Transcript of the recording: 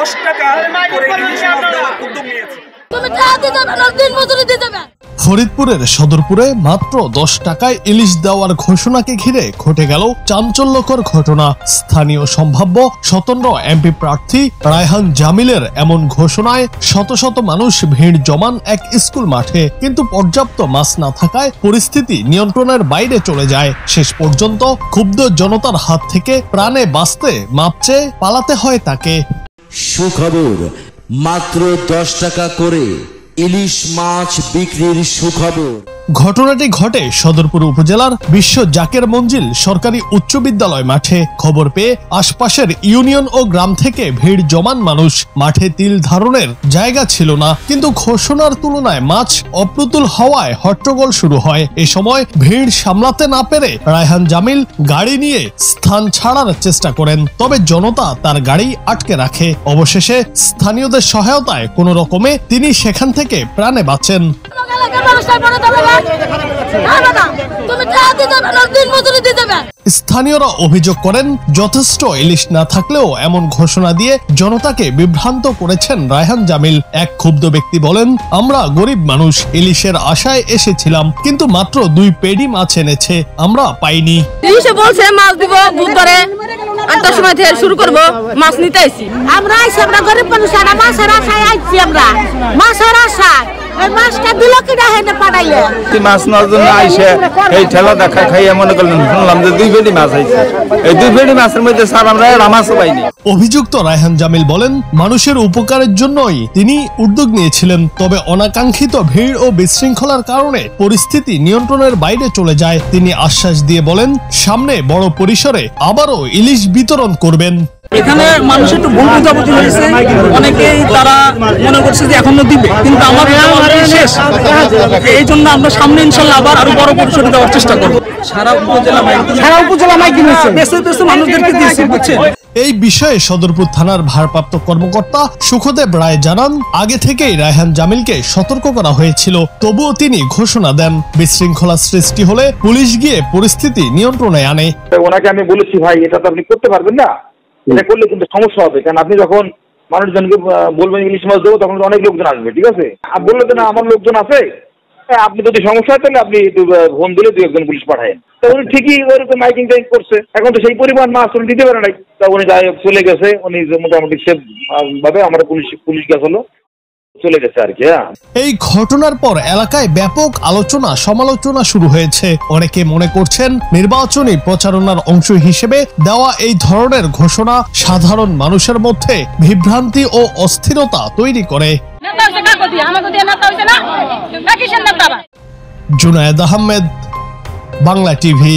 10 টাকা করে ইলিশ মাছ দেওয়ার উদ্যোগ নিয়েছে। ফরিদপুরের সদরপুরে মাত্র 10 টাকায় ইলিশ দেওয়ার ঘোষণাকে ঘিরে ঘটে গেল চাঞ্চল্যকর ঘটনা। স্থানীয় সম্ভাব্য স্বতন্ত্র এমপি প্রার্থী রায়হান জামিলের এমন ঘোষণায় শত শত মানুষ ভিড় জমান এক স্কুল মাঠে, কিন্তু পর্যাপ্ত মাছ না থাকায় পরিস্থিতি নিয়ন্ত্রণের বাইরে চলে যায়। শেষ পর্যন্ত ক্ষুব্ধ জনতার হাত থেকে প্রাণে বাঁচতে মাপ চেয়ে পালাতে হয় তাকে। সুখবর, মাত্র 10 টাকা করে ইলিশ মাছ বিক্রির সুখবর। ঘটনাটি ঘটে সদরপুর উপজেলার বিশ্ব জাকের মঞ্জিল সরকারি উচ্চ বিদ্যালয় মাঠে। খবর পেয়ে আশপাশের ইউনিয়ন ও গ্রাম থেকে ভিড় জমান মানুষ। মাঠে তিল ধারণের জায়গা ছিল না, কিন্তু ঘোষণার তুলনায় মাছ অপ্রতুল হওয়ায় হট্টগোল শুরু হয়। এ সময় ভিড় সামলাতে না পেরে রায়হান জামিল গাড়ি নিয়ে স্থান ছাড়ার চেষ্টা করেন, তবে জনতা তার গাড়ি আটকে রাখে। অবশেষে স্থানীয়দের সহায়তায় কোনো রকমে তিনি সেখান থেকে প্রাণে বাঁচেন। স্থানীয়রা অভিযোগ করেন, যথেষ্ট ইলিশ না থাকলেও এমন ঘোষণা দিয়ে জনতাকে বিভ্রান্ত করেছেন রায়হান জামিল। এক ক্ষুব্ধ ব্যক্তি বলেন, আমরা গরিব মানুষ, ইলিশের আশায় এসেছিলাম, কিন্তু মাত্র 2 পেডি মাছ এনেছে, আমরা পাইনি। ইলিশে বলছে মাছ দিব বুধবারে 8টার সময় থেকে শুরু করব, মাছ নিতে আইছি। আমরা আইছি, আমরা গরিব মানুষ, আমরা মাছের আশায় আইছি। আমরা মাছের আশায় মাছটা দিল কিনা হেনে পাঠাইলে মাছ নেওয়ার জন্য আইসে এই ঠেলা দেখা খাইয়া মনে করলেন, শুনলাম যে 2 পেডি মাছ আইছে। এই 2 পেডি মাছের মধ্যে স্যার আমরা মাছও পাইনি। অভিযুক্ত রায়হান জামিল বলেন, মানুষের উপকারের জন্যই তিনি উদ্যোগ নিয়েছিলেন, তবে অনাকাঙ্ক্ষিত ভিড় ও বিশৃঙ্খলার কারণে পরিস্থিতি নিয়ন্ত্রণের বাইরে চলে যায়। তিনি আশ্বাস দিয়ে বলেন, সামনে বড় পরিসরে আবারও ইলিশ বিতরণ করবেন। এখানে মানুষ একটু ভুল বোঝাবুঝি হয়েছে, অনেকেই তারা মনে করছে যে এখনো দিবে, কিন্তু আমার শেষ। এই জন্য আমরা সামনে ইনশাল্লাহ আবার আরো বড় পরিসরে দেওয়ার চেষ্টা করবো। সারা উপজেলা মাইকিং মানুষদেরকে দিয়েছে, বুঝছেন। এই বিষয়ে সদরপুর থানার ভারপ্রাপ্ত কর্মকর্তা সুখদেব রায় জানান, আগে থেকেই রায়হান জামিলকে সতর্ক করা হয়েছিল, তবুও তিনি ঘোষণা দেন। বিশৃঙ্খলা সৃষ্টি হলে পুলিশ গিয়ে পরিস্থিতি নিয়ন্ত্রণে আনে। ওনাকে আমি বলেছি, ভাই এটা তো আপনি করতে পারবেন না, এটা করলে কিন্তু সমস্যা হবে, কারণ আপনি যখন মানুষজনকে বলবেন ইলিশ মাছ দেবো, তখন অনেক লোকজন আসবে, ঠিক আছে? বললো যে না আমার লোকজন আছে, আপনি যদি সমস্যা হয় তাহলে আপনি ফোন দিলে 2-1 জন পুলিশ পাঠায়েন। তো উনি ঠিকই ওরকম মাইকিং টাইক করছে, এখন তো সেই পরিমাণ মাছ উনি দিতে পারে নাই। তা উনি যাই চলে গেছে, উনি মোটামুটি সেফ ভাবে আমরা পুলিশ গেছিল, চলে গেছে আর কি। এই ঘটনার পর এলাকায় ব্যাপক আলোচনা সমালোচনা শুরু হয়েছে। অনেকে মনে করছেন, নির্বাচনী প্রচারণার অংশ হিসেবে দেওয়া এই ধরনের ঘোষণা সাধারণ মানুষের মধ্যে বিভ্রান্তি ও অস্থিরতা তৈরি করে। জুনায়েদ আহমেদ, বাংলা টিভি।